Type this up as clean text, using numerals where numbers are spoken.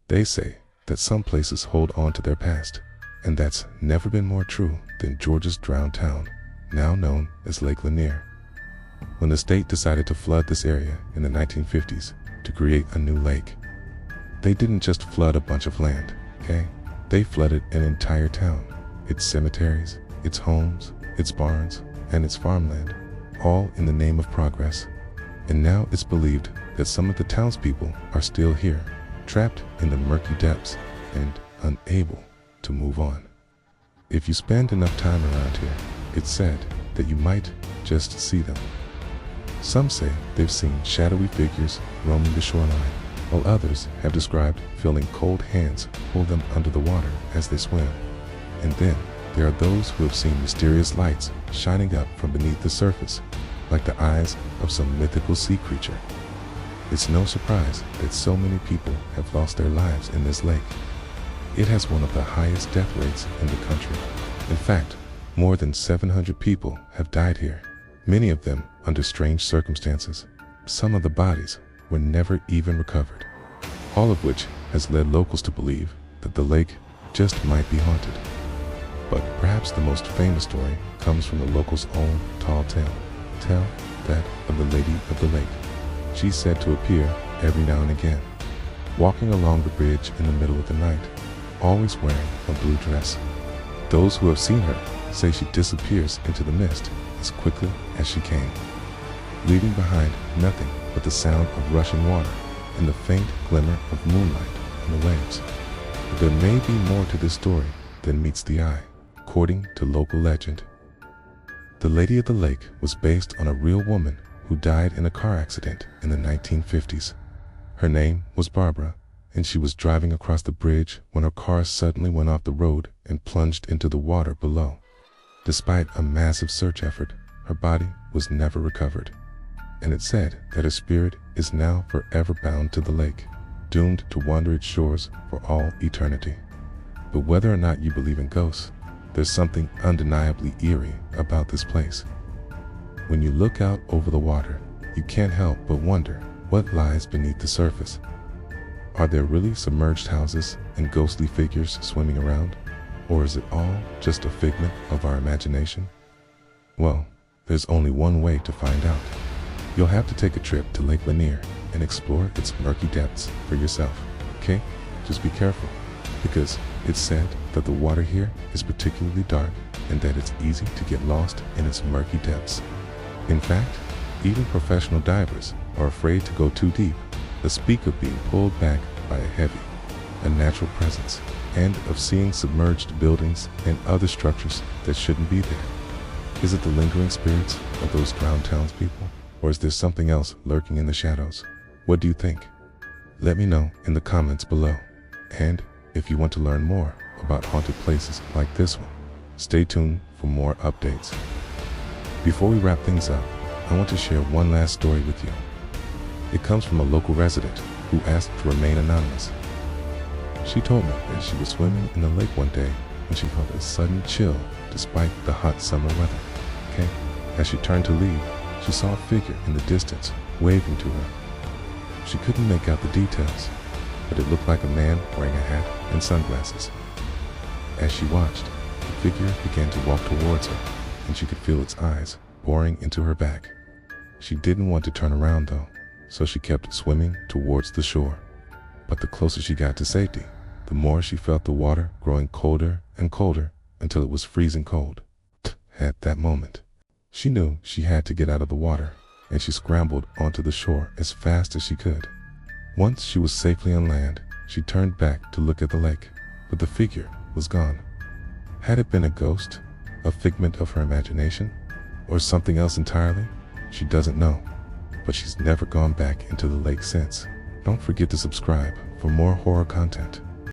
They say that some places hold on to their past, and that's never been more true than Georgia's drowned town, now known as Lake Lanier. When the state decided to flood this area in the 1950s to create a new lake, they didn't just flood a bunch of land, okay? They flooded an entire town, its cemeteries, its homes, its barns, and its farmland, all in the name of progress. And now it's believed that some of the townspeople are still here, trapped in the murky depths and unable to move on. If you spend enough time around here, it's said that you might just see them. Some say they've seen shadowy figures roaming the shoreline, while others have described feeling cold hands pull them under the water as they swim. And then there are those who have seen mysterious lights shining up from beneath the surface, like the eyes of some mythical sea creature. It's no surprise that so many people have lost their lives in this lake. It has one of the highest death rates in the country. In fact, more than 700 people have died here, many of them under strange circumstances. Some of the bodies were never even recovered, all of which has led locals to believe that the lake just might be haunted. But perhaps the most famous story comes from the locals' own tall tale that of the Lady of the Lake. She's said to appear every now and again, walking along the bridge in the middle of the night, always wearing a blue dress. Those who have seen her say she disappears into the mist as quickly as she came, leaving behind nothing but the sound of rushing water and the faint glimmer of moonlight on the waves. But there may be more to this story than meets the eye, according to local legend. The Lady of the Lake was based on a real woman who died in a car accident in the 1950s. Her name was Barbara, and she was driving across the bridge when her car suddenly went off the road and plunged into the water below. Despite a massive search effort, her body was never recovered, and it's said that her spirit is now forever bound to the lake, doomed to wander its shores for all eternity. But whether or not you believe in ghosts, there's something undeniably eerie about this place. When you look out over the water, you can't help but wonder what lies beneath the surface. Are there really submerged houses and ghostly figures swimming around? Or is it all just a figment of our imagination? Well, there's only one way to find out. You'll have to take a trip to Lake Lanier and explore its murky depths for yourself, okay? Just be careful, because it's said that the water here is particularly dark and that it's easy to get lost in its murky depths. In fact, even professional divers are afraid to go too deep, to speak of being pulled back by a heavy, unnatural presence, and of seeing submerged buildings and other structures that shouldn't be there. Is it the lingering spirits of those drowned townspeople, or is there something else lurking in the shadows? What do you think? Let me know in the comments below. And if you want to learn more about haunted places like this one, stay tuned for more updates. Before we wrap things up, I want to share one last story with you. It comes from a local resident who asked to remain anonymous. She told me that she was swimming in the lake one day when she felt a sudden chill despite the hot summer weather. Okay? As she turned to leave, she saw a figure in the distance waving to her. She couldn't make out the details, but it looked like a man wearing a hat and sunglasses. As she watched, the figure began to walk towards her, and she could feel its eyes boring into her back. She didn't want to turn around though, so she kept swimming towards the shore. But the closer she got to safety, the more she felt the water growing colder and colder until it was freezing cold. At that moment, she knew she had to get out of the water, and she scrambled onto the shore as fast as she could. Once she was safely on land, she turned back to look at the lake, but the figure was gone. Had it been a ghost, a figment of her imagination, or something else entirely? She doesn't know, but she's never gone back into the lake since. Don't forget to subscribe for more horror content.